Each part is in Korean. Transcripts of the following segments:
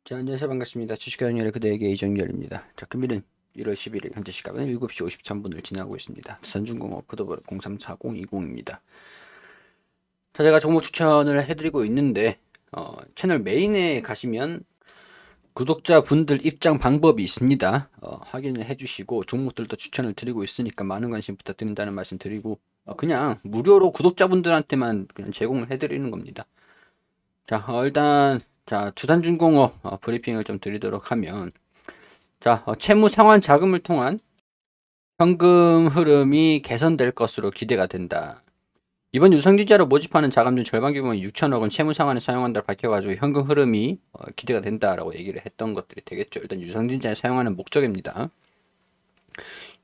자, 안녕하세요. 반갑습니다. 주식하는 그대에게 이정열입니다. 자, 금일은 1월 11일 현재 시각은 7시 53분을 지나고 있습니다. 두산중공업 코드버를 034020입니다. 자, 제가 종목 추천을 해드리고 있는데 채널 메인에 가시면 구독자분들 입장 방법이 있습니다. 확인을 해주시고 종목들도 추천을 드리고 있으니까 많은 관심 부탁드린다는 말씀 드리고 그냥 무료로 구독자분들한테만 그냥 제공을 해드리는 겁니다. 자, 일단 자, 두산중공업 브리핑을 좀 드리도록 하면 자, 채무 상환 자금을 통한 현금 흐름이 개선될 것으로 기대가 된다. 이번 유상증자로 모집하는 자금 중 절반 규모인 6천억 원 채무 상환에 사용한다고 밝혀가지고 현금 흐름이 기대가 된다라고 얘기를 했던 것들이 되겠죠. 일단 유상증자에 사용하는 목적입니다.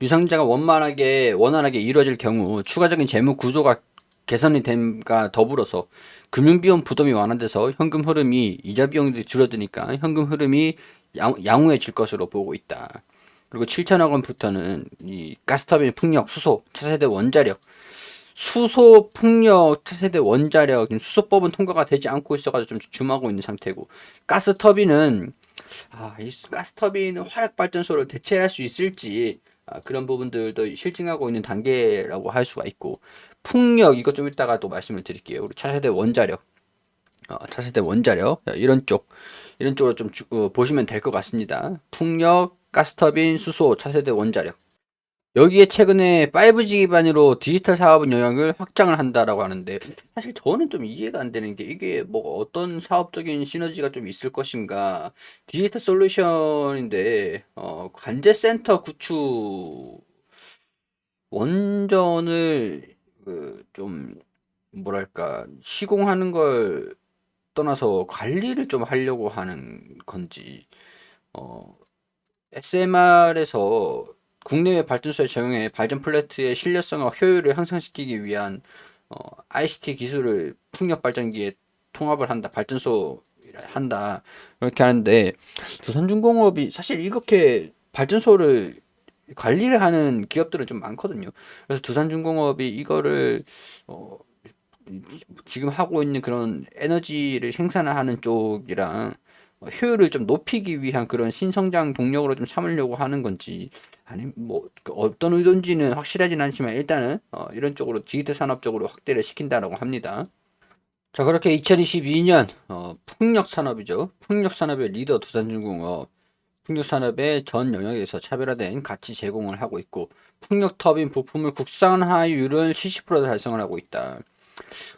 유상증자가 원활하게 이루어질 경우 추가적인 재무 구조가 개선이 됨과 더불어서 금융비용 부담이 완화돼서 현금 흐름이 이자 비용들이 줄어드니까 현금 흐름이 양호해질 것으로 보고 있다. 그리고 7천억 원부터는 이 가스터빈 풍력, 수소, 차세대 원자력, 수소 풍력, 차세대 원자력, 수소법은 통과가 되지 않고 있어가지고 좀 주춤하고 있는 상태고 가스터빈은 이 가스터빈은 화력발전소를 대체할 수 있을지 그런 부분들도 실증하고 있는 단계라고 할 수가 있고 풍력 이것 좀 이따가 또 말씀을 드릴게요. 우리 차세대 원자력 이런 쪽으로 좀 보시면 될 것 같습니다. 풍력, 가스터빈, 수소, 차세대 원자력. 여기에 최근에 5G 기반으로 디지털 사업은 영역을 확장을 한다라고 하는데 사실 저는 좀 이해가 안 되는 게 이게 뭐 어떤 사업적인 시너지가 좀 있을 것인가 디지털 솔루션인데 관제 센터 구축 원전을 좀 뭐랄까 시공하는 걸 떠나서 관리를 좀 하려고 하는 건지 SMR에서 국내외 발전소에 적용해 발전 플레이트의 신뢰성과 효율을 향상시키기 위한 ICT 기술을 풍력 발전기에 통합을 한다, 발전소 한다 이렇게 하는데 두산중공업이 사실 이렇게 발전소를 관리를 하는 기업들은 좀 많거든요. 그래서 두산중공업이 이거를 어, 지금 하고 있는 그런 에너지를 생산하는 쪽이랑 효율을 좀 높이기 위한 그런 신성장 동력으로 좀 삼으려고 하는 건지 아니면 뭐 어떤 의도인지는 확실하진 않지만 일단은 이런 쪽으로 디지털 산업 쪽으로 확대를 시킨다라고 합니다. 자, 그렇게 2022년 풍력 산업이죠. 풍력 산업의 리더 두산중공업 풍력 산업의 전 영역에서 차별화된 가치 제공을 하고 있고 풍력 터빈 부품을 국산화율을 70% 달성을 하고 있다.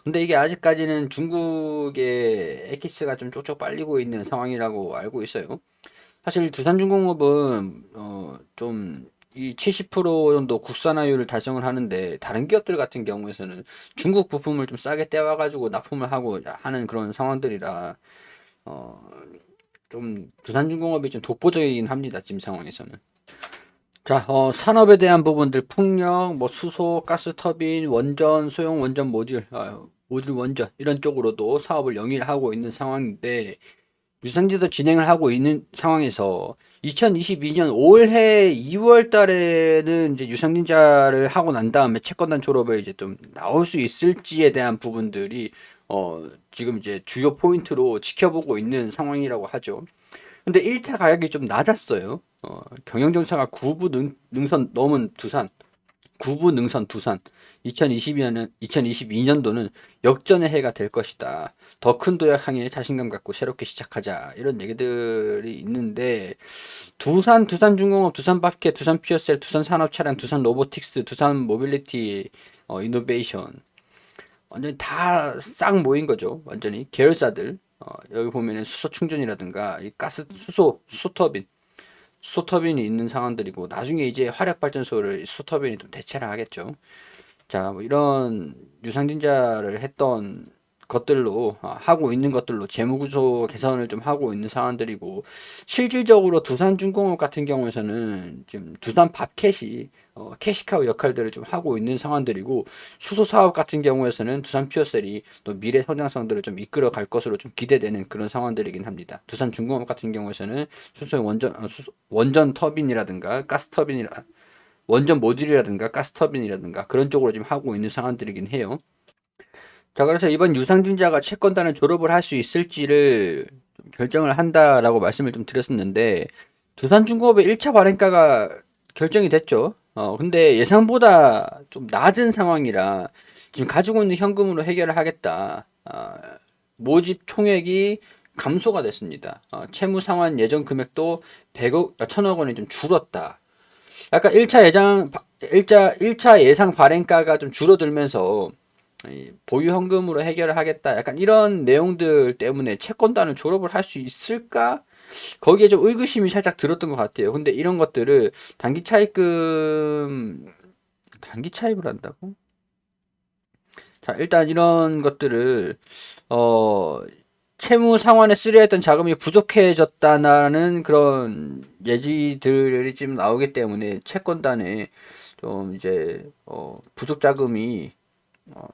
근데 이게 아직까지는 중국의 엑기스가 좀 쪽쪽 빨리고 있는 상황이라고 알고 있어요. 사실 두산중공업은 좀 이 70% 정도 국산화율을 달성을 하는데 다른 기업들 같은 경우에서는 중국 부품을 좀 싸게 떼와 가지고 납품을 하고 하는 그런 상황들이라 어, 좀 두산중공업이 좀 독보적이긴 합니다. 지금 상황에서는. 자, 산업에 대한 부분들 풍력, 뭐 수소, 가스터빈, 원전, 소형 원전 모듈, 모듈 원전 이런 쪽으로도 사업을 영위하고 있는 상황인데 유상지도 진행을 하고 있는 상황에서 2022년 올해 2월 달에는 이제 유상증자를 하고 난 다음에 채권단 졸업에 이제 좀 나올 수 있을지에 대한 부분들이 지금 이제 주요 포인트로 지켜보고 있는 상황이라고 하죠. 근데 1차 가격이 좀 낮았어요. 경영정사가 능선 넘은 두산, 구부 능선 두산. 2022년도는 역전의 해가 될 것이다. 더 큰 도약 향해 자신감 갖고 새롭게 시작하자. 이런 얘기들이 있는데 두산중공업, 두산바켓, 두산퓨어셀, 두산산업차량, 두산로보틱스, 두산모빌리티 이노베이션 완전히 다 싹 모인 거죠. 완전히 계열사들. 여기 보면은 수소 충전이라든가 이 가스 수소터빈이 있는 상황들이고 나중에 이제 화력 발전소를 수소터빈이 좀 대체를 하겠죠. 자, 뭐 이런 유상증자를 했던 것들로 하고 있는 것들로 재무구조 개선을 좀 하고 있는 상황들이고 실질적으로 두산중공업 같은 경우에서는 지금 두산밥켓이 캐시카우 역할들을 좀 하고 있는 상황들이고 수소 사업 같은 경우에서는 두산퓨어셀이 또 미래 성장성들을 좀 이끌어 갈 것으로 좀 기대되는 그런 상황들이긴 합니다. 두산중공업 같은 경우에서는 수소 원전 터빈이라든가 가스 터빈이라 원전 모듈이라든가 가스터빈이라든가 그런 쪽으로 지금 하고 있는 상황들이긴 해요. 자, 그래서 이번 유상증자가 채권단을 졸업을 할 수 있을지를 결정을 한다라고 말씀을 좀 드렸었는데 두산중공업의 1차 발행가가 결정이 됐죠. 근데 예상보다 좀 낮은 상황이라 지금 가지고 있는 현금으로 해결을 하겠다. 모집 총액이 감소가 됐습니다. 채무 상환 예정 금액도 1000억 원이 좀 줄었다. 약간 1차 예상 발행가가 좀 줄어들면서 보유 현금으로 해결을 하겠다. 약간 이런 내용들 때문에 채권단을 졸업을 할 수 있을까? 거기에 좀 의구심이 살짝 들었던 것 같아요. 근데 이런 것들을 단기 차입을 한다고? 자, 일단 이런 것들을 어 채무 상환에 쓰려 했던 자금이 부족해졌다는 그런 예지들이 지금 나오기 때문에 채권단에 좀 이제 부족 자금이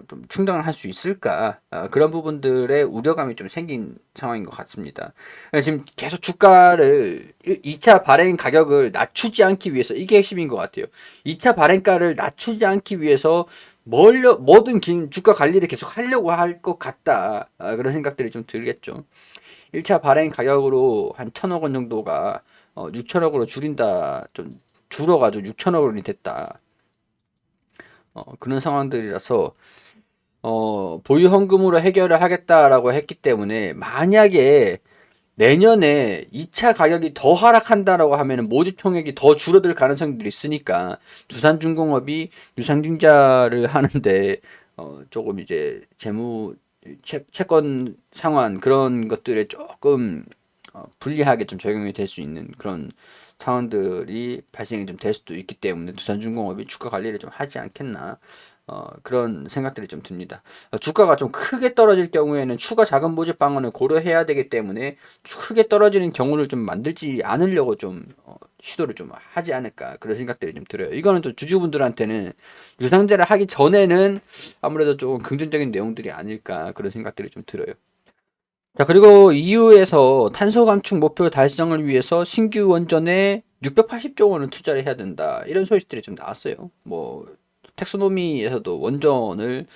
좀 충당을 할 수 있을까? 그런 부분들의 우려감이 좀 생긴 상황인 것 같습니다. 지금 계속 주가를 2차 발행 가격을 낮추지 않기 위해서 이게 핵심인 것 같아요. 2차 발행가를 낮추지 않기 위해서 뭐든 긴 주가 관리를 계속 하려고 할 것 같다. 그런 생각들이 좀 들겠죠. 1차 발행 가격으로 한 1000억 원 정도가 6천억으로 줄인다. 좀 줄어가지고 6천억 원이 됐다. 그런 상황들이라서 보유 현금으로 해결을 하겠다라고 했기 때문에 만약에 내년에 2차 가격이 더 하락한다라고 하면 모집 총액이 더 줄어들 가능성들이 있으니까 두산중공업이 유상증자를 하는데 조금 이제 채권 상환 그런 것들에 조금 불리하게 좀 적용이 될 수 있는 그런 상황들이 발생이 좀 될 수도 있기 때문에 두산중공업이 주가 관리를 좀 하지 않겠나 그런 생각들이 좀 듭니다. 주가가 좀 크게 떨어질 경우에는 추가 자금 모집 방안을 고려해야 되기 때문에 크게 떨어지는 경우를 좀 만들지 않으려고 좀 시도를 좀 하지 않을까 그런 생각들이 좀 들어요. 이거는 좀 주주분들한테는 유상제를 하기 전에는 아무래도 조금 긍정적인 내용들이 아닐까 그런 생각들이 좀 들어요. 자, 그리고 EU에서 탄소 감축 목표 달성을 위해서 신규 원전에 680조 원을 투자를 해야 된다. 이런 소식들이 좀 나왔어요. 뭐 텍소노미에서도 원전을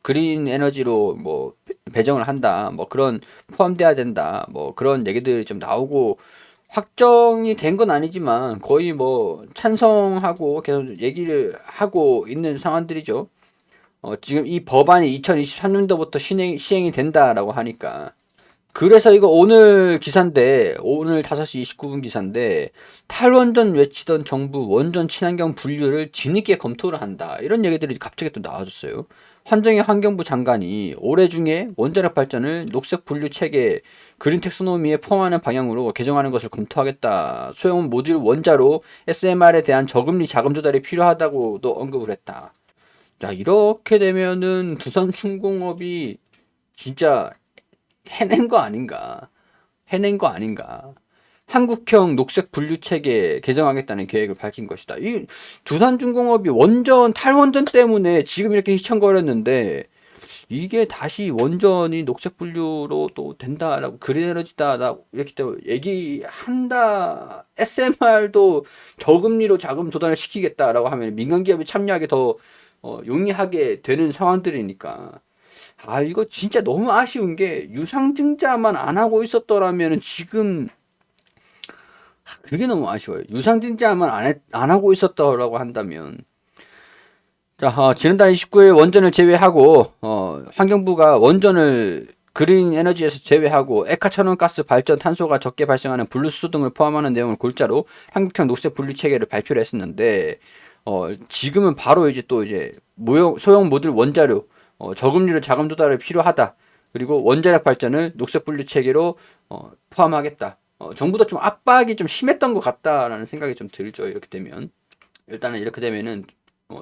그린 에너지로 뭐 배정을 한다. 뭐 그런 포함돼야 된다. 뭐 그런 얘기들이 좀 나오고 확정이 된 건 아니지만 거의 뭐 찬성하고 계속 얘기를 하고 있는 상황들이죠. 지금 이 법안이 2023년도부터 시행이 된다라고 하니까 그래서 이거 오늘 기사인데 오늘 5시 29분 기사인데 탈원전 외치던 정부 원전 친환경 분류를 뒤늦게 검토를 한다 이런 얘기들이 갑자기 또 나와줬어요. 환정희 환경부 장관이 올해 중에 원자력 발전을 녹색 분류 체계 그린 텍소노미에 포함하는 방향으로 개정하는 것을 검토하겠다. 소형 모듈 원자로 SMR에 대한 저금리 자금 조달이 필요하다고도 언급을 했다. 자, 이렇게 되면은 두산중공업이 진짜 해낸 거 아닌가? 해낸 거 아닌가? 한국형 녹색 분류 체계 개정하겠다는 계획을 밝힌 것이다. 이 두산중공업이 탈원전 때문에 지금 이렇게 휘청거렸는데 이게 다시 원전이 녹색 분류로 또 된다라고 그린 에너지다 이렇게 또 얘기한다. SMR도 저금리로 자금 조달을 시키겠다라고 하면 민간 기업이 참여하기 더 용이하게 되는 상황들이니까. 이거 진짜 너무 아쉬운 게 유상증자만 안 하고 있었더라면 지금 그게 너무 아쉬워요. 유상증자만 안 하고 있었더라고 한다면 자, 지난달 29일 원전을 제외하고 환경부가 원전을 그린 에너지에서 제외하고 액화 천연가스 발전 탄소가 적게 발생하는 분류수소 등을 포함하는 내용을 골자로 한국형 녹색 분류 체계를 발표를 했었는데 지금은 바로 이제 또 이제 소형 모듈 원자료 저금리로 자금 조달이 필요하다. 그리고 원자력 발전을 녹색 분류 체계로 포함하겠다. 정부도 좀 압박이 좀 심했던 것 같다라는 생각이 좀 들죠. 이렇게 되면 일단은 이렇게 되면은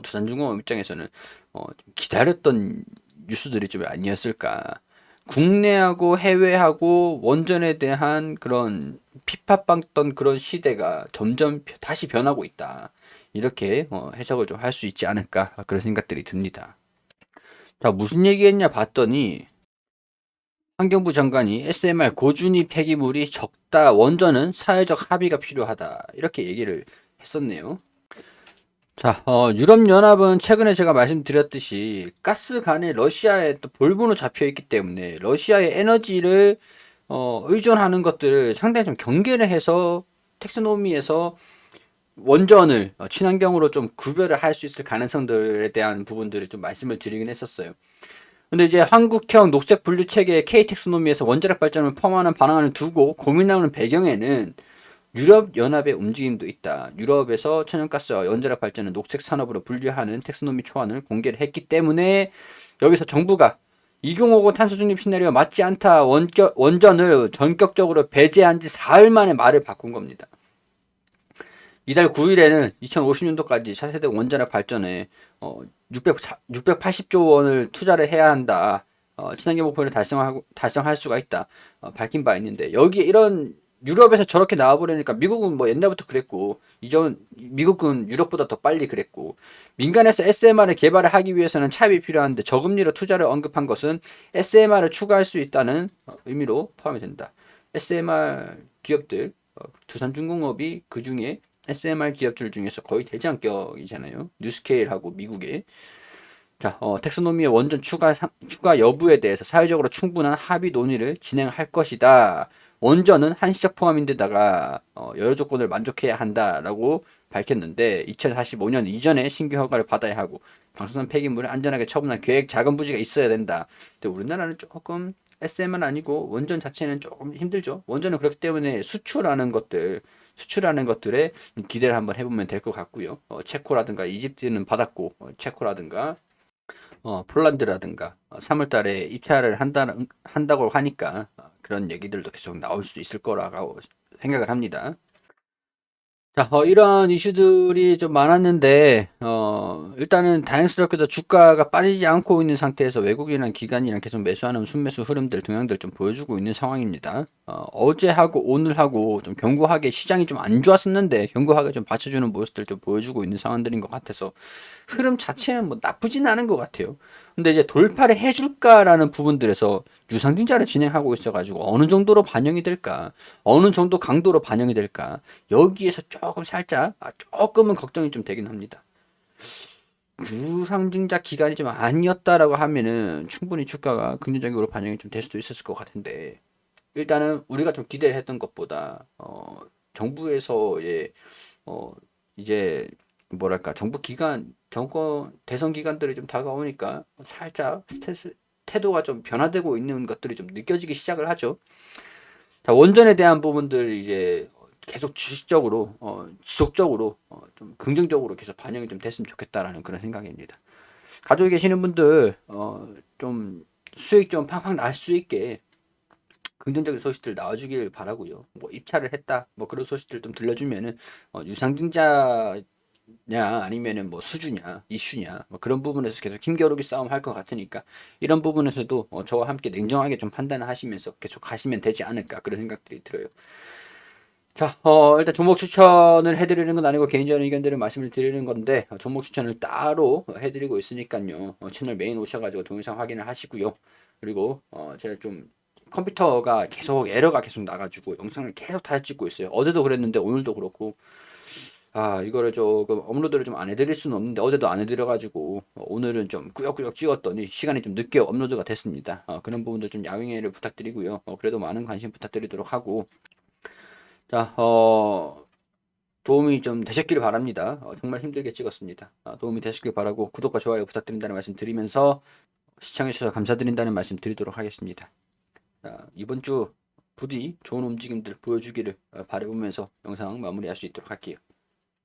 두산중공업 입장에서는 좀 기다렸던 뉴스들이 좀 아니었을까. 국내하고 해외하고 원전에 대한 그런 핍박받던 그런 시대가 점점 다시 변하고 있다. 이렇게 해석을 좀 할 수 있지 않을까 그런 생각들이 듭니다. 자, 무슨 얘기했냐 봤더니 환경부 장관이 SMR 고준위 폐기물이 적다. 원전은 사회적 합의가 필요하다. 이렇게 얘기를 했었네요. 자, 유럽연합은 최근에 제가 말씀드렸듯이 가스관에 러시아에 또 볼본으로 잡혀 있기 때문에 러시아의 에너지를 의존하는 것들을 상당히 좀 경계를 해서 텍소노미에서 원전을 친환경으로 좀 구별을 할 수 있을 가능성들에 대한 부분들을 좀 말씀을 드리긴 했었어요. 근데 이제 한국형 녹색 분류 체계의 K텍소노미에서 원자력 발전을 포함하는 방안을 두고 고민하는 배경에는 유럽 연합의 움직임도 있다. 유럽에서 천연가스와 원자력 발전을 녹색 산업으로 분류하는 텍소노미 초안을 공개를 했기 때문에 여기서 정부가 2050 탄소 중립 시나리오 맞지 않다 원전을 전격적으로 배제한 지 사흘 만에 말을 바꾼 겁니다. 이달 9일에는 2050년도까지 차세대 원자력 발전에 680조 원을 투자를 해야 한다. 친환경 목표를 달성할 수가 있다. 밝힌 바 있는데 여기에 이런 유럽에서 저렇게 나와버리니까 미국은 뭐 옛날부터 그랬고 이전 미국은 유럽보다 더 빨리 그랬고 민간에서 SMR을 개발을 하기 위해서는 차입이 필요한데 저금리로 투자를 언급한 것은 SMR을 추가할 수 있다는 의미로 포함이 된다. SMR 기업들 두산중공업이 그 중에 SMR 기업들 중에서 거의 대장격이잖아요. 뉴스케일하고 미국의. 자, 텍소노미의 원전 추가 여부에 대해서 사회적으로 충분한 합의 논의를 진행할 것이다. 원전은 한시적 포함인데다가 여러 조건을 만족해야 한다라고 밝혔는데 2045년 이전에 신규 허가를 받아야 하고 방사선 폐기물을 안전하게 처분할 계획 작은 부지가 있어야 된다. 근데 우리나라는 조금 SM은 아니고 원전 자체는 조금 힘들죠. 원전은 그렇기 때문에 수출하는 것들에 기대를 한번 해보면 될 것 같고요. 체코라든가 이집트는 받았고 체코라든가 폴란드라든가 3월 달에 입찰을 한다고 하니까 그런 얘기들도 계속 나올 수 있을 거라고 생각을 합니다. 자, 이런 이슈들이 좀 많았는데, 일단은 다행스럽게도 주가가 빠지지 않고 있는 상태에서 외국인이나 기관이랑 계속 매수하는 순매수 흐름들, 동향들 좀 보여주고 있는 상황입니다. 어제하고 오늘하고 좀 견고하게 시장이 좀 안 좋았었는데, 견고하게 좀 받쳐주는 모습들 좀 보여주고 있는 상황들인 것 같아서, 흐름 자체는 뭐 나쁘진 않은 것 같아요. 근데 이제 돌파를 해줄까라는 부분들에서 유상증자를 진행하고 있어가지고 어느 정도로 반영이 될까, 어느 정도 강도로 반영이 될까, 여기에서 조금 살짝, 조금은 걱정이 좀 되긴 합니다. 유상증자 기간이 좀 아니었다라고 하면은 충분히 주가가 긍정적으로 반영이 좀 될 수도 있었을 것 같은데, 일단은 우리가 좀 기대를 했던 것보다, 정부에서 어, 이제 뭐랄까 정부 기관 정권 대선 기관들이 좀 다가오니까 살짝 스트레스 태도가 좀 변화되고 있는 것들이 좀 느껴지기 시작을 하죠. 자, 원전에 대한 부분들 이제 계속 주식적으로 지속적으로 좀 긍정적으로 계속 반영이 좀 됐으면 좋겠다라는 그런 생각입니다. 가지고 계시는 분들 좀 수익 좀 팡팡 날 수 있게 긍정적인 소식들 나와주길 바라고요. 뭐 입찰을 했다, 뭐 그런 소식들 좀 들려주면은 유상증자 냐 아니면은 뭐 수주냐 이슈냐 뭐 그런 부분에서 계속 힘겨루기 싸움 할 것 같으니까 이런 부분에서도 저와 함께 냉정하게 좀 판단을 하시면서 계속 가시면 되지 않을까 그런 생각들이 들어요. 자, 일단 종목 추천을 해드리는 건 아니고 개인적인 의견들을 말씀을 드리는 건데 종목 추천을 따로 해드리고 있으니까요. 채널 메인 오셔가지고 동영상 확인을 하시고요. 그리고 제가 좀 컴퓨터가 계속 에러가 계속 나가지고 영상을 계속 다 찍고 있어요. 어제도 그랬는데 오늘도 그렇고 이거를 조금 업로드를 좀 안 해드릴 수는 없는데 어제도 안 해드려가지고 오늘은 좀 꾸역꾸역 찍었더니 시간이 좀 늦게 업로드가 됐습니다. 그런 부분도 좀 양해를 부탁드리고요. 그래도 많은 관심 부탁드리도록 하고 자, 도움이 좀 되셨길 바랍니다. 정말 힘들게 찍었습니다. 도움이 되셨길 바라고 구독과 좋아요 부탁드린다는 말씀 드리면서 시청해주셔서 감사드린다는 말씀 드리도록 하겠습니다. 자, 이번 주 부디 좋은 움직임들 보여주기를 바라보면서 영상 마무리할 수 있도록 할게요.